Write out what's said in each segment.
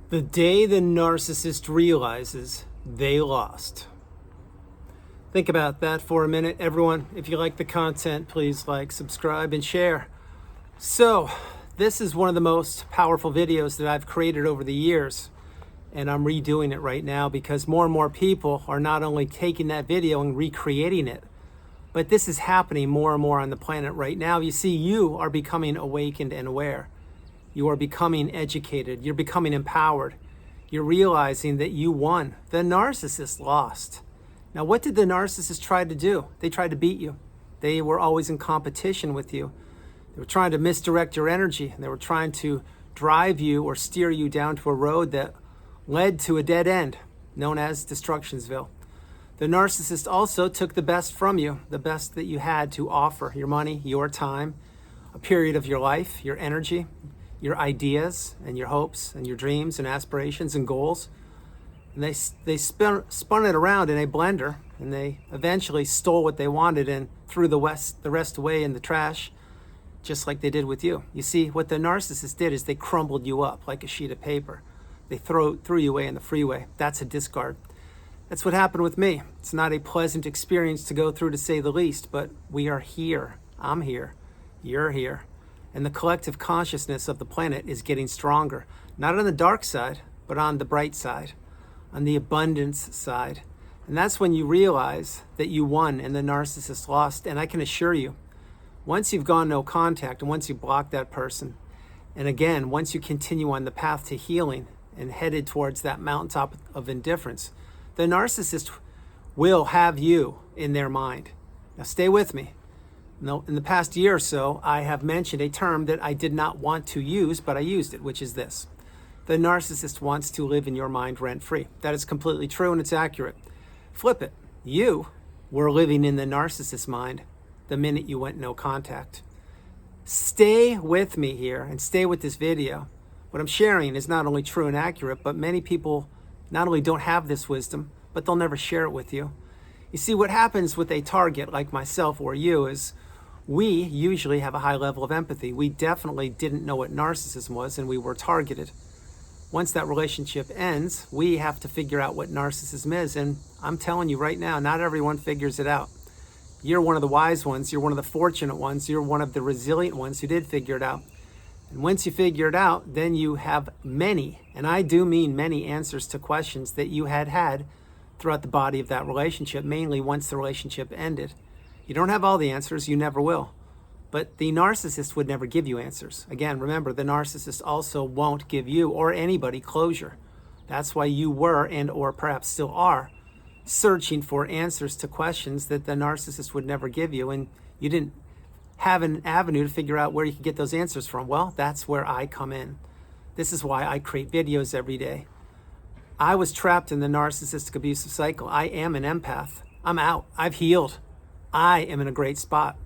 The day the narcissist realizes they lost. Think about that for a minute, everyone. If you like the content, please like, subscribe, and share. So, this is one of the most powerful videos that I've created over the years, and I'm redoing it right now because more and more people are not only taking that video and recreating it, but this is happening more and more on the planet right now. You see, you are becoming awakened and aware. You are becoming educated. You're becoming empowered. You're realizing that you won. The narcissist lost. Now, what did the narcissist try to do? They tried to beat you. They were always in competition with you. They were trying to misdirect your energy. They were trying to drive you or steer you down to a road that led to a dead end, known as Destructionsville. The narcissist also took the best from you, the best that you had to offer: your money, your time, a period of your life, your energy, your ideas and your hopes and your dreams and aspirations and goals. And they spun it around in a blender, and they eventually stole what they wanted and threw the rest away in the trash, just like they did with you. You see, what the narcissist did is they crumbled you up like a sheet of paper. They threw you away in the freeway. That's a discard. That's what happened with me. It's not a pleasant experience to go through, to say the least, but we are here. I'm here. You're here. And the collective consciousness of the planet is getting stronger, not on the dark side, but on the bright side, on the abundance side. And that's when you realize that you won and the narcissist lost. And I can assure you, once you've gone no contact and once you block that person, and again, once you continue on the path to healing and headed towards that mountaintop of indifference, the narcissist will have you in their mind. Now stay with me. Now, in the past year or so, I have mentioned a term that I did not want to use, but I used it, which is this. The narcissist wants to live in your mind rent-free. That is completely true, and it's accurate. Flip it. You were living in the narcissist's mind the minute you went no contact. Stay with me here and stay with this video. What I'm sharing is not only true and accurate, but many people not only don't have this wisdom, but they'll never share it with you. You see, what happens with a target like myself or you is we usually have a high level of empathy. We definitely didn't know what narcissism was, and we were targeted. Once that relationship ends, we have to figure out what narcissism is. And I'm telling you right now, not everyone figures it out. You're one of the wise ones. You're one of the fortunate ones. You're one of the resilient ones who did figure it out. And once you figure it out, then you have many, and I do mean many, answers to questions that you had throughout the body of that relationship, mainly once the relationship ended. You don't have all the answers, you never will. But the narcissist would never give you answers. Again, remember, the narcissist also won't give you or anybody closure. That's why you were, and or perhaps still are, searching for answers to questions that the narcissist would never give you, and you didn't have an avenue to figure out where you could get those answers from. Well, that's where I come in. This is why I create videos every day. I was trapped in the narcissistic abusive cycle. I am an empath. I'm out. I've healed. I am in a great spot.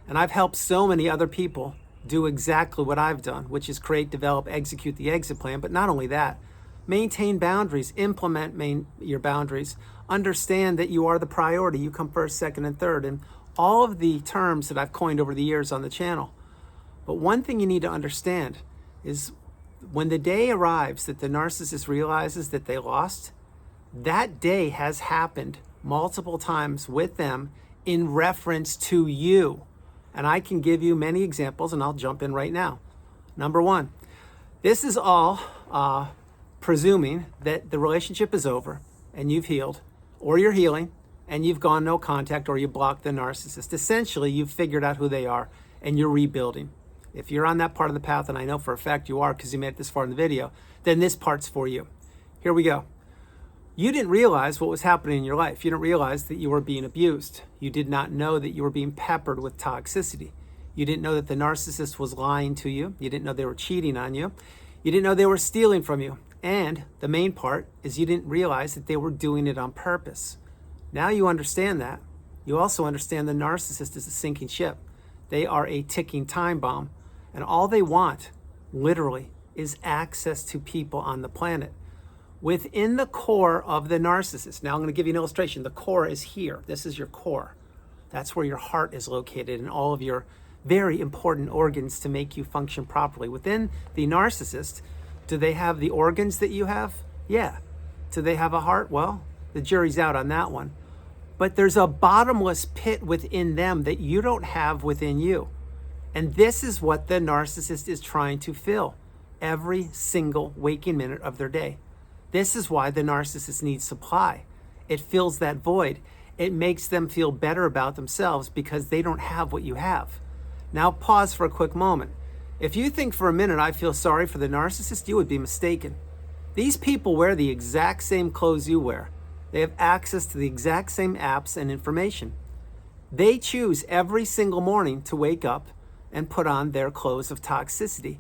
And I've helped so many other people do exactly what I've done, which is create, develop, execute the exit plan. But not only that, maintain boundaries, implement your boundaries, understand that you are the priority. You come first, second, and third. And all of the terms that I've coined over the years on the channel. But one thing you need to understand is when the day arrives that the narcissist realizes that they lost, that day has happened multiple times with them in reference to you. And I can give you many examples, and I'll jump in right now. Number one, this is all presuming that the relationship is over and you've healed, or you're healing, and you've gone no contact, or you blocked the narcissist. Essentially, you've figured out who they are and you're rebuilding. If you're on that part of the path, and I know for a fact you are because you made it this far in the video, then this part's for you. Here we go. You didn't realize what was happening in your life. You didn't realize that you were being abused. You did not know that you were being peppered with toxicity. You didn't know that the narcissist was lying to you. You didn't know they were cheating on you. You didn't know they were stealing from you. And the main part is you didn't realize that they were doing it on purpose. Now you understand that. You also understand the narcissist is a sinking ship. They are a ticking time bomb. And all they want, literally, is access to people on the planet. Within the core of the narcissist, now I'm going to give you an illustration. The core is here. This is your core. That's where your heart is located and all of your very important organs to make you function properly. Within the narcissist, Do they have the organs that you have? Yeah. Do they have a heart? Well, the jury's out on that one. But there's a bottomless pit within them that you don't have within you. And this is what the narcissist is trying to fill every single waking minute of their day. This is why the narcissist needs supply. It fills that void. It makes them feel better about themselves because they don't have what you have. Now pause for a quick moment. If you think for a minute I feel sorry for the narcissist, you would be mistaken. These people wear the exact same clothes you wear. They have access to the exact same apps and information. They choose every single morning to wake up and put on their clothes of toxicity.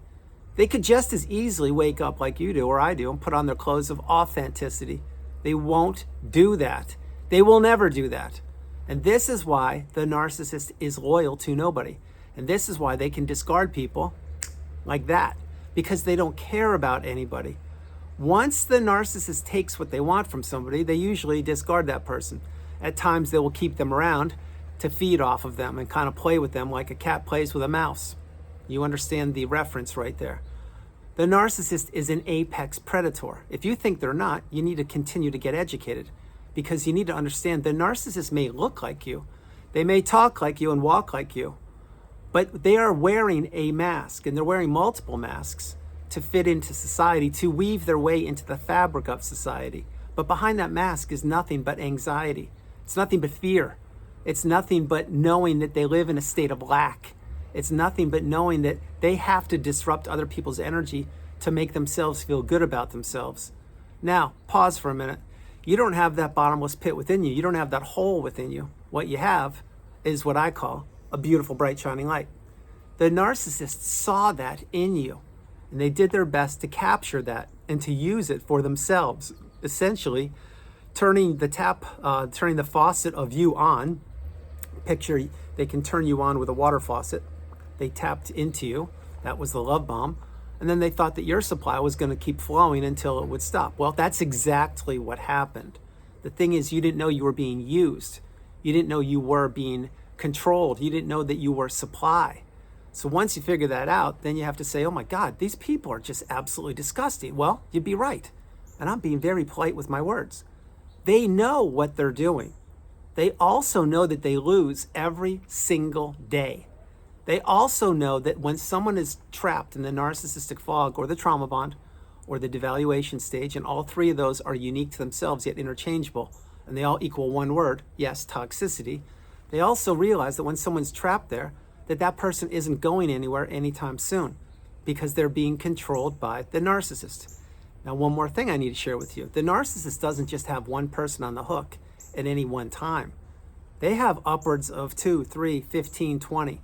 They could just as easily wake up like you do or I do and put on their clothes of authenticity. They won't do that. They will never do that. And this is why the narcissist is loyal to nobody. And this is why they can discard people like that, because they don't care about anybody. Once the narcissist takes what they want from somebody, they usually discard that person. At times they will keep them around to feed off of them and kind of play with them like a cat plays with a mouse. You understand the reference right there. The narcissist is an apex predator. If you think they're not, you need to continue to get educated, because you need to understand the narcissist may look like you. They may talk like you and walk like you, but they are wearing a mask, and they're wearing multiple masks to fit into society, to weave their way into the fabric of society. But behind that mask is nothing but anxiety. It's nothing but fear. It's nothing but knowing that they live in a state of lack. It's nothing but knowing that they have to disrupt other people's energy to make themselves feel good about themselves. Now, pause for a minute. You don't have that bottomless pit within you. You don't have that hole within you. What you have is what I call a beautiful, bright, shining light. The narcissist saw that in you, and they did their best to capture that and to use it for themselves, essentially turning the faucet of you on. Picture they can turn you on with a water faucet. They tapped into you. That was the love bomb. And then they thought that your supply was going to keep flowing until it would stop. Well, that's exactly what happened. The thing is, you didn't know you were being used. You didn't know you were being controlled. You didn't know that you were supply. So once you figure that out, then you have to say, oh my God, these people are just absolutely disgusting. Well, you'd be right. And I'm being very polite with my words. They know what they're doing. They also know that they lose every single day. They also know that when someone is trapped in the narcissistic fog or the trauma bond or the devaluation stage, and all three of those are unique to themselves yet interchangeable, and they all equal one word, yes, toxicity, they also realize that when someone's trapped there, that person isn't going anywhere anytime soon because they're being controlled by the narcissist. Now, one more thing I need to share with you. The narcissist doesn't just have one person on the hook at any one time. They have upwards of 2, 3, 15, 20.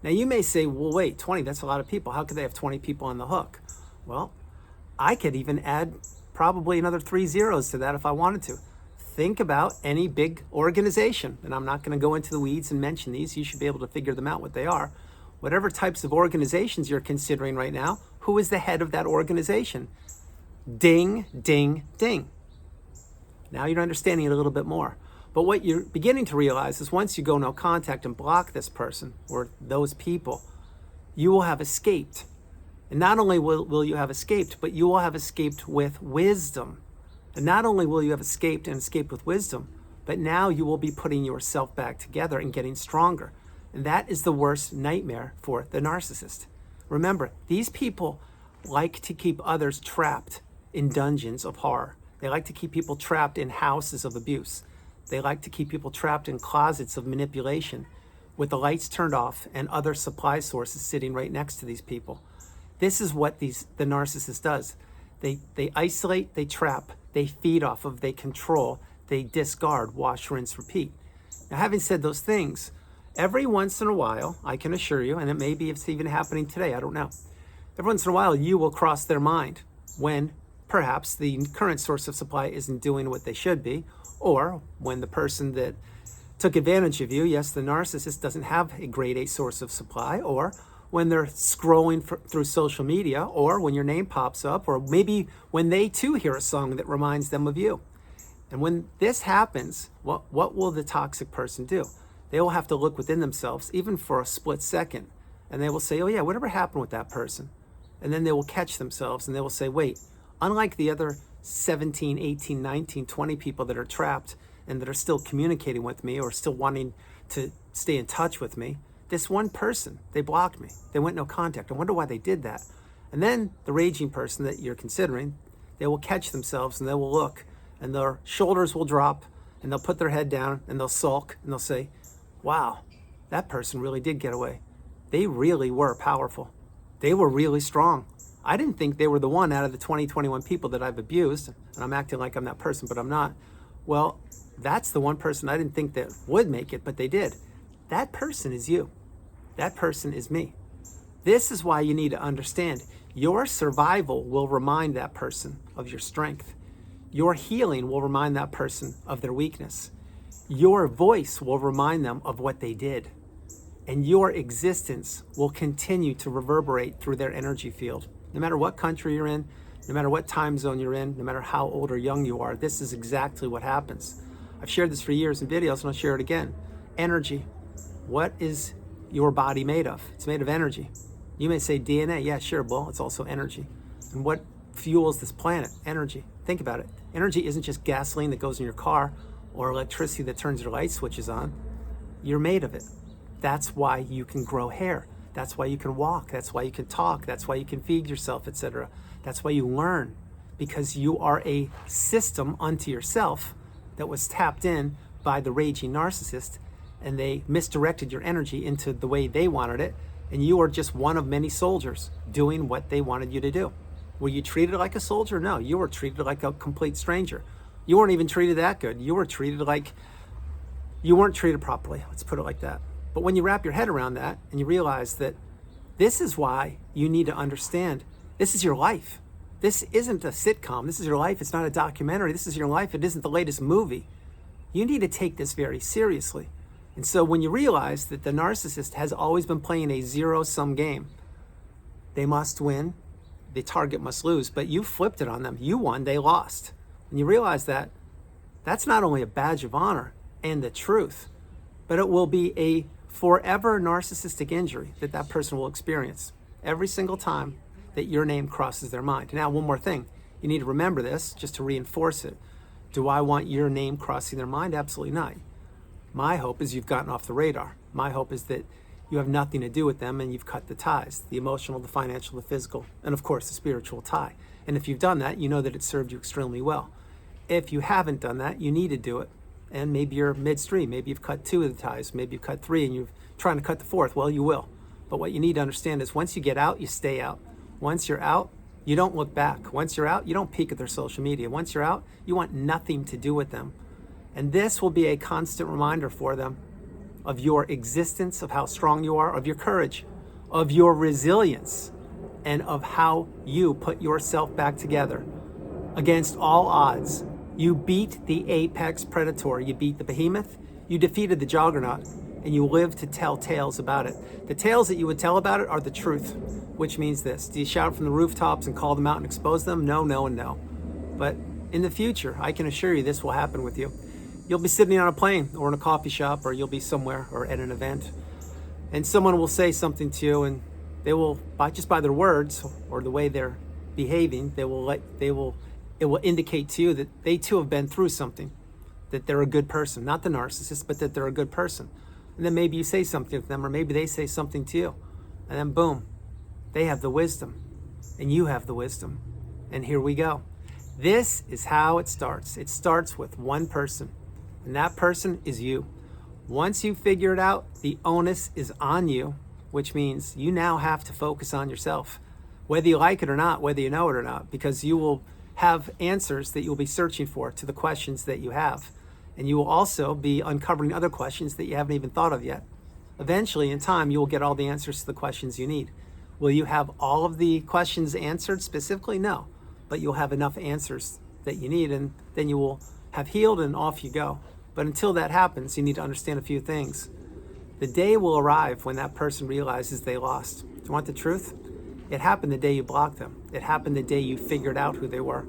Now, you may say, well, wait, 20, that's a lot of people. How could they have 20 people on the hook? Well, I could even add probably another 3 zeros to that if I wanted to. Think about any big organization, and I'm not going to go into the weeds and mention these. You should be able to figure them out what they are. Whatever types of organizations you're considering right now, who is the head of that organization? Ding, ding, ding. Now you're understanding it a little bit more. But what you're beginning to realize is once you go no contact and block this person or those people, you will have escaped. And not only will you have escaped, but you will have escaped with wisdom. And not only will you have escaped and escaped with wisdom, but now you will be putting yourself back together and getting stronger. And that is the worst nightmare for the narcissist. Remember, these people like to keep others trapped in dungeons of horror. They like to keep people trapped in houses of abuse. They like to keep people trapped in closets of manipulation with the lights turned off and other supply sources sitting right next to these people. This is what the narcissist does. They isolate, they trap, they feed off of, they control, they discard, wash, rinse, repeat. Now, having said those things, every once in a while, I can assure you, and it may be it's even happening today, I don't know. Every once in a while, you will cross their mind when perhaps the current source of supply isn't doing what they should be, or when the person that took advantage of you, yes, the narcissist doesn't have a grade A source of supply, or when they're scrolling through social media, or when your name pops up, or maybe when they too hear a song that reminds them of you. And when this happens, what will the toxic person do? They will have to look within themselves, even for a split second, and they will say, oh yeah, whatever happened with that person? And then they will catch themselves and they will say, wait, unlike the other 17, 18, 19, 20 people that are trapped and that are still communicating with me or still wanting to stay in touch with me, this one person, they blocked me. They went no contact. I wonder why they did that. And then the raging person that you're considering, they will catch themselves and they will look and their shoulders will drop and they'll put their head down and they'll sulk and they'll say, wow, that person really did get away. They really were powerful. They were really strong. I didn't think they were the one out of the 20, 21 people that I've abused, and I'm acting like I'm that person, but I'm not. Well, that's the one person I didn't think that would make it, but they did. That person is you. That person is me. This is why you need to understand your survival will remind that person of your strength. Your healing will remind that person of their weakness. Your voice will remind them of what they did. And your existence will continue to reverberate through their energy field. No matter what country you're in, no matter what time zone you're in, no matter how old or young you are, this is exactly what happens. I've shared this for years in videos and I'll share it again. Energy. What is your body made of? It's made of energy. You may say DNA. Yeah, sure. Well, it's also energy. And what fuels this planet? Energy. Think about it. Energy isn't just gasoline that goes in your car or electricity that turns your light switches on. You're made of it. That's why you can grow hair. That's why you can walk. That's why you can talk. That's why you can feed yourself, etc. That's why you learn, because you are a system unto yourself that was tapped in by the raging narcissist, and they misdirected your energy into the way they wanted it, and you are just one of many soldiers doing what they wanted you to do. Were you treated like a soldier? No, you were treated like a complete stranger. You weren't even treated that good. You were treated like you weren't treated properly. Let's put it like that. But when you wrap your head around that and you realize that this is why you need to understand, this is your life. This isn't a sitcom. This is your life. It's not a documentary. This is your life. It isn't the latest movie. You need to take this very seriously. And so when you realize that the narcissist has always been playing a zero-sum game, they must win, the target must lose, but you flipped it on them. You won, they lost. When you realize that, that's not only a badge of honor and the truth, but it will be a forever narcissistic injury that that person will experience every single time that your name crosses their mind. Now, one more thing. You need to remember this just to reinforce it. Do I want your name crossing their mind? Absolutely not. My hope is you've gotten off the radar. My hope is that you have nothing to do with them and you've cut the ties, the emotional, the financial, the physical, and of course the spiritual tie. And if you've done that, you know that it served you extremely well. If you haven't done that, you need to do it. And maybe you're midstream. Maybe you've cut 2 of the ties. Maybe you've cut 3 and you're trying to cut the 4th. Well, you will. But what you need to understand is once you get out, you stay out. Once you're out, you don't look back. Once you're out, you don't peek at their social media. Once you're out, you want nothing to do with them. And this will be a constant reminder for them of your existence, of how strong you are, of your courage, of your resilience, and of how you put yourself back together against all odds. You beat the apex predator. You beat the behemoth. You defeated the juggernaut, and you live to tell tales about it. The tales that you would tell about it are the truth, which means this. Do you shout from the rooftops and call them out and expose them? No, no, and no. But in the future, I can assure you this will happen with you. You'll be sitting on a plane or in a coffee shop, or you'll be somewhere or at an event, and someone will say something to you, and they will, just by their words or the way they're behaving, it will indicate to you that they too have been through something, that they're a good person, not the narcissist, but that they're a good person. And then maybe you say something to them, or maybe they say something to you, and then boom, they have the wisdom and you have the wisdom. And here we go. This is how it starts. It starts with one person, and that person is you. Once you figure it out, the onus is on you, which means you now have to focus on yourself, whether you like it or not, whether you know it or not, because you will have answers that you'll be searching for to the questions that you have. And you will also be uncovering other questions that you haven't even thought of yet. Eventually, in time, you will get all the answers to the questions you need. Will you have all of the questions answered specifically? No. But you'll have enough answers that you need, and then you will have healed and off you go. But until that happens, you need to understand a few things. The day will arrive when that person realizes they lost. Do you want the truth? It happened the day you blocked them. It happened the day you figured out who they were.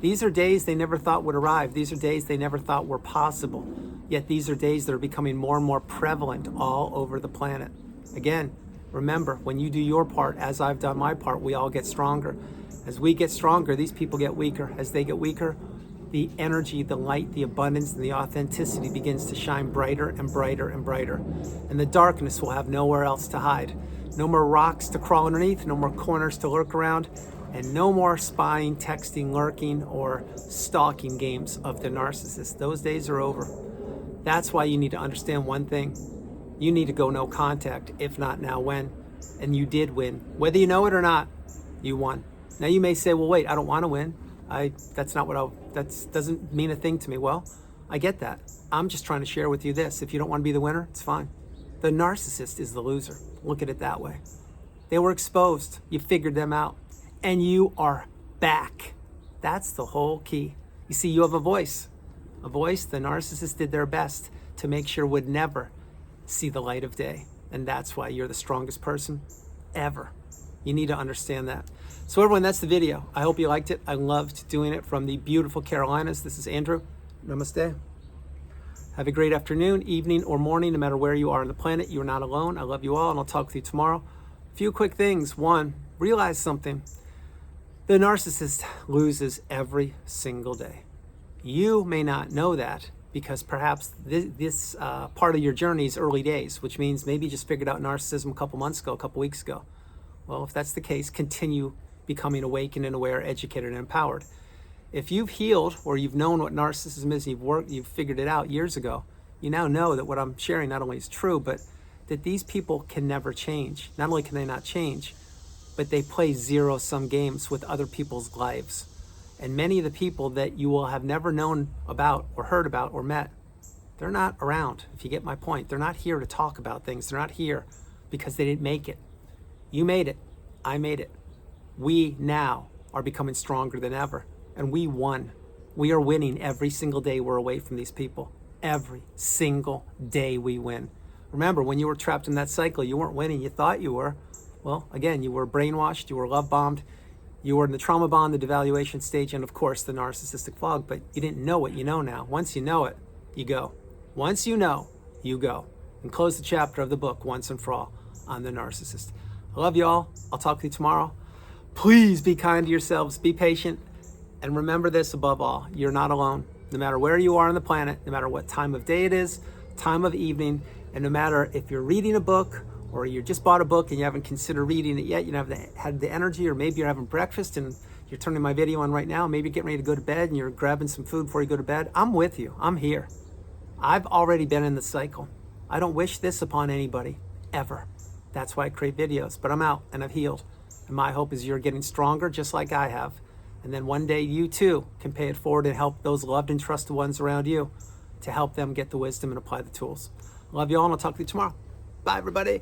These are days they never thought would arrive. These are days they never thought were possible. Yet these are days that are becoming more and more prevalent all over the planet. Again, Remember, when you do your part, as I've done my part, we all get stronger. As we get stronger, these people get weaker. As they get weaker, the energy, the light, the abundance, and the authenticity begins to shine brighter and brighter and brighter. And the darkness will have nowhere else to hide. No more rocks to crawl underneath, no more corners to lurk around, and no more spying, texting, lurking, or stalking games of the narcissist. Those days are over. That's why you need to understand one thing. You need to go no contact, if not now, when? And you did win. Whether you know it or not, you won. Now you may say, well, wait, I don't want to win. That doesn't mean a thing to me. Well, I get that. I'm just trying to share with you this. If you don't want to be the winner, it's fine. The narcissist is the loser. Look at it that way. They were exposed. You figured them out. And you are back. That's the whole key. You see, you have a voice. A voice the narcissist did their best to make sure would never see the light of day. And that's why you're the strongest person ever. You need to understand that. So everyone, that's the video. I hope you liked it. I loved doing it from the beautiful Carolinas. This is Andrew. Namaste. Have a great afternoon, evening, or morning, no matter where you are on the planet. You are not alone. I love you all, and I'll talk with you tomorrow. A few quick things. One, realize something. The narcissist loses every single day. You may not know that because perhaps this part of your journey is early days, which means maybe you just figured out narcissism a couple months ago, a couple weeks ago. Well, if that's the case, continue becoming awakened and aware, educated, and empowered. If you've healed or you've known what narcissism is, you've figured it out years ago, you now know that what I'm sharing not only is true, but that these people can never change. Not only can they not change, but they play zero-sum games with other people's lives. And many of the people that you will have never known about or heard about or met, they're not around, if you get my point. They're not here to talk about things. They're not here because they didn't make it. You made it. I made it. We now are becoming stronger than ever. And we won. We are winning every single day we're away from these people. Every single day we win. Remember, when you were trapped in that cycle, you weren't winning. You thought you were. Well, again, you were brainwashed. You were love-bombed. You were in the trauma bond, the devaluation stage, and of course, the narcissistic fog. But you didn't know what you know now. Once you know it, you go. Once you know, you go. And close the chapter of the book once and for all on the narcissist. I love you all. I'll talk to you tomorrow. Please be kind to yourselves. Be patient. And remember this above all. You're not alone. No matter where you are on the planet, no matter what time of day it is, time of evening, and no matter if you're reading a book or you just bought a book and you haven't considered reading it yet, you haven't had the energy, or maybe you're having breakfast and you're turning my video on right now, maybe you're getting ready to go to bed and you're grabbing some food before you go to bed. I'm with you. I'm here. I've already been in the cycle. I don't wish this upon anybody, ever. That's why I create videos. But I'm out and I've healed. And my hope is you're getting stronger just like I have. And then one day you too can pay it forward and help those loved and trusted ones around you to help them get the wisdom and apply the tools. Love you all, and I'll talk to you tomorrow. Bye, everybody.